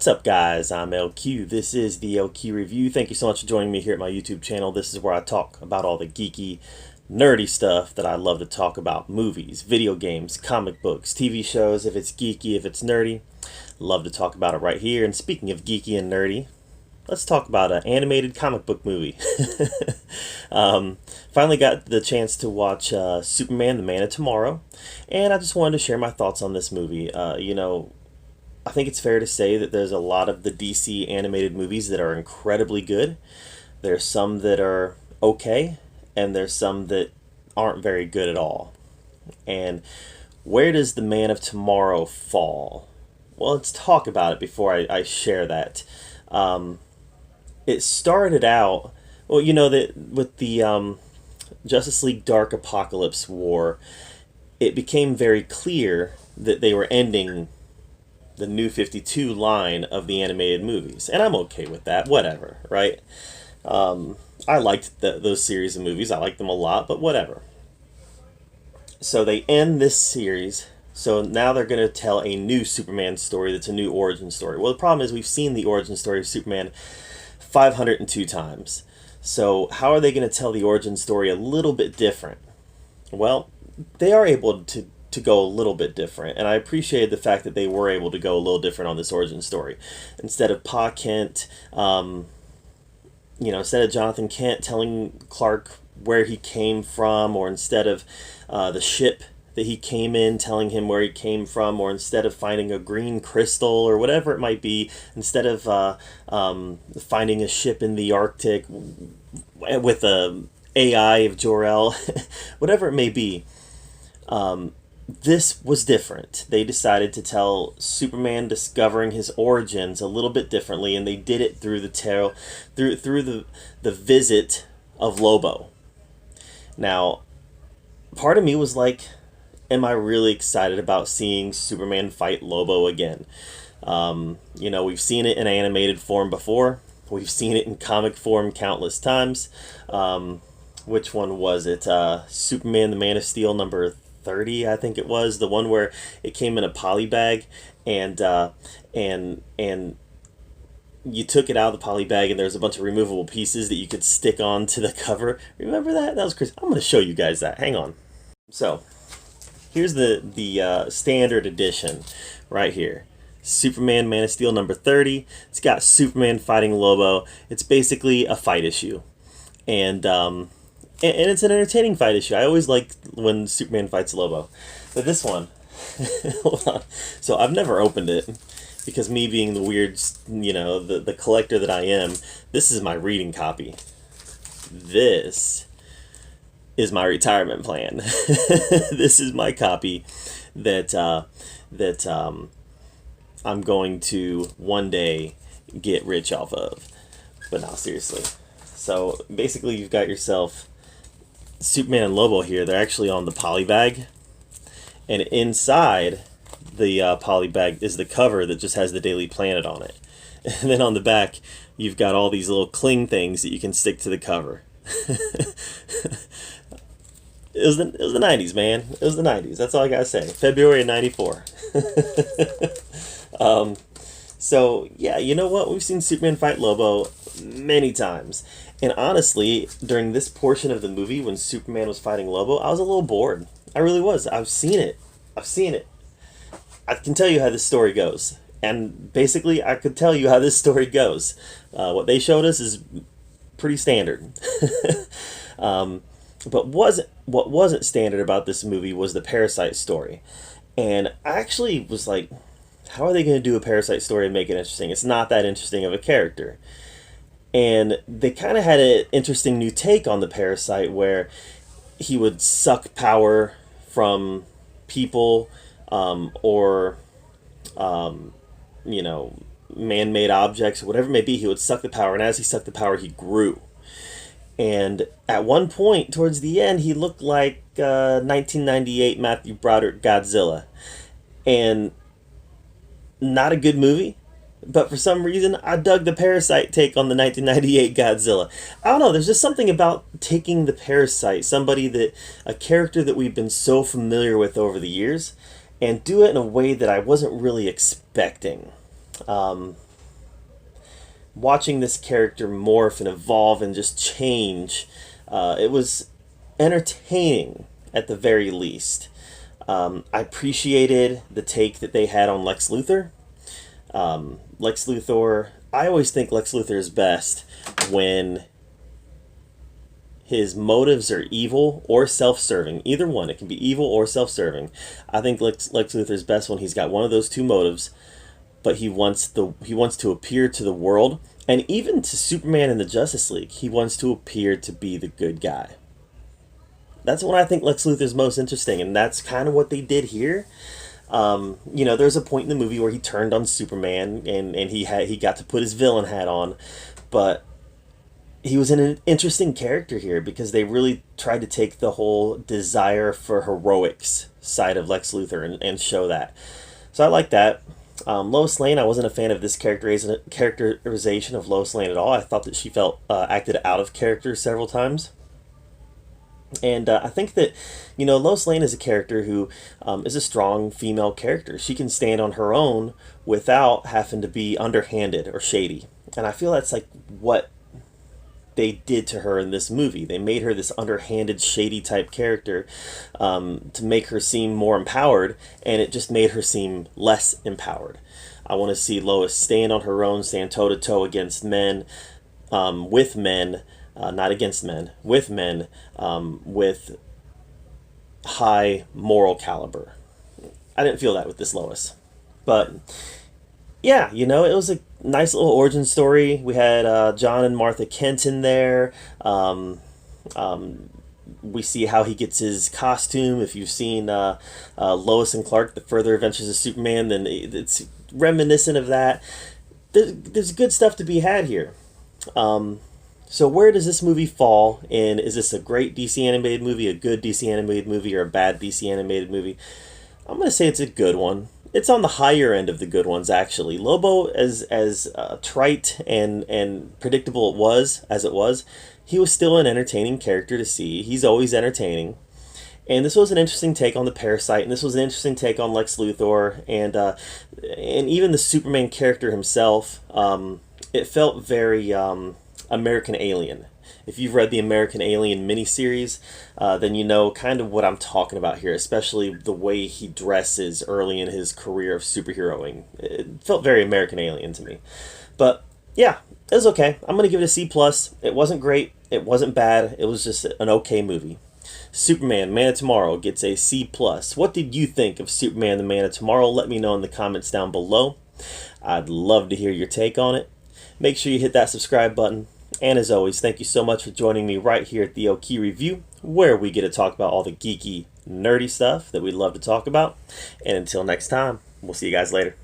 What's up, guys? I'm LQ. This is the LQ Review. Thank you so much for joining me here at my YouTube channel. This is where I talk about all the geeky, nerdy stuff that I love to talk about. Movies, video games, comic books, TV shows. If it's geeky, if it's nerdy, love to talk about it right here. And speaking of geeky and nerdy, let's talk about an animated comic book movie. Finally got the chance to watch Superman, the Man of Tomorrow, and I just wanted to share my thoughts on this movie. I think it's fair to say that there's a lot of the DC animated movies that are incredibly good. There's some that are okay, and there's some that aren't very good at all. And where does the Man of Tomorrow fall? Well, let's talk about it before I share that. It started out, well, that with the Justice League Dark Apocalypse War, it became very clear that they were ending the New 52 line of the animated movies. And I'm okay with that, whatever, right? I liked those series of movies. I liked them a lot, but whatever. So they end this series, so now they're going to tell a new Superman story that's a new origin story. Well, the problem is we've seen the origin story of Superman 502 times. So how are they going to tell the origin story a little bit different? Well, they are able to go a little bit different, and I appreciated the fact that they were able to go a little different on this origin story. Instead of Pa Kent, instead of Jonathan Kent telling Clark where he came from, or instead of the ship that he came in telling him where he came from, or instead of finding a green crystal or whatever it might be, instead of finding a ship in the Arctic with a AI of Jor-El, whatever it may be, this was different. They decided to tell Superman discovering his origins a little bit differently, and they did it through the visit of Lobo. Now, part of me was like, am I really excited about seeing Superman fight Lobo again? We've seen it in animated form before. We've seen it in comic form countless times. Which one was it? Superman, the Man of Steel, number 30, I think it was, the one where it came in a poly bag, and you took it out of the poly bag, and there's a bunch of removable pieces that you could stick on to the cover. Remember that? That was crazy. I'm going to show you guys that. Hang on. So here's the standard edition right here. Superman, Man of Steel, number 30. It's got Superman fighting Lobo. It's basically a fight issue, and it's an entertaining fight issue. I always like when Superman fights Lobo. But this one, hold on. So I've never opened it, because me being the weird, the collector that I am, this is my reading copy. This is my retirement plan. This is my copy that I'm going to one day get rich off of. But no, seriously. So basically you've got yourself Superman and Lobo here. They're actually on the poly bag, and inside the poly bag is the cover that just has the Daily Planet on it. And then on the back you've got all these little cling things that you can stick to the cover. It was the 90s, man. It was the 90s. That's all I gotta say. February of 94. So yeah, you know what? We've seen Superman fight Lobo many times. And honestly, during this portion of the movie when Superman was fighting Lobo, I was a little bored. I really was. I've seen it. I can tell you how this story goes. And basically, I could tell you how this story goes. What they showed us is pretty standard. But what wasn't standard about this movie was the Parasite story. And I actually was like, how are they going to do a Parasite story and make it interesting? It's not that interesting of a character. And they kind of had an interesting new take on the Parasite, where he would suck power from people, or man-made objects, or whatever it may be. He would suck the power, and as he sucked the power, he grew. And at one point, towards the end, he looked like 1998 Matthew Broderick Godzilla. And not a good movie. But for some reason, I dug the Parasite take on the 1998 Godzilla. I don't know, there's just something about taking the Parasite, a character that we've been so familiar with over the years, and do it in a way that I wasn't really expecting. watching this character morph and evolve and just change, it was entertaining at the very least. I appreciated the take that they had on Lex Luthor. Lex Luthor, I always think Lex Luthor is best when his motives are evil or self-serving. Either one. It can be evil or self-serving. I think Lex Luthor is best when he's got one of those two motives, but he wants to appear to the world, and even to Superman and the Justice League. He wants to appear to be the good guy. That's when I think Lex Luthor is most interesting, and that's kind of what they did here. There's a point in the movie where he turned on Superman, and he got to put his villain hat on, but he was an interesting character here because they really tried to take the whole desire for heroics side of Lex Luthor and show that. So I like that. Lois Lane, I wasn't a fan of this characterization of Lois Lane at all. I thought that she felt acted out of character several times. And I think that, Lois Lane is a character who is a strong female character. She can stand on her own without having to be underhanded or shady. And I feel that's like what they did to her in this movie. They made her this underhanded, shady type character to make her seem more empowered, and it just made her seem less empowered. I want to see Lois stand on her own, stand toe-to-toe against men, with men, not against men, with men, with high moral caliber. I didn't feel that with this Lois. But yeah, it was a nice little origin story. We had John and Martha Kent in there. We see how he gets his costume. If you've seen Lois and Clark, The Further Adventures of Superman, then it's reminiscent of that. There's good stuff to be had here. So where does this movie fall in? Is this a great DC animated movie, a good DC animated movie, or a bad DC animated movie? I'm going to say it's a good one. It's on the higher end of the good ones, actually. Lobo, as trite and predictable as it was, he was still an entertaining character to see. He's always entertaining. And this was an interesting take on the Parasite, and this was an interesting take on Lex Luthor, and even the Superman character himself. It felt very American Alien. If you've read the American Alien miniseries, then you know kind of what I'm talking about here, especially the way he dresses early in his career of superheroing. It felt very American Alien to me. But yeah, it was okay. I'm going to give it a C+. It wasn't great. It wasn't bad. It was just an okay movie. Superman, Man of Tomorrow gets a C+. What did you think of Superman, the Man of Tomorrow? Let me know in the comments down below. I'd love to hear your take on it. Make sure you hit that subscribe button. And as always, thank you so much for joining me right here at the Oki Review, where we get to talk about all the geeky, nerdy stuff that we love to talk about. And until next time, we'll see you guys later.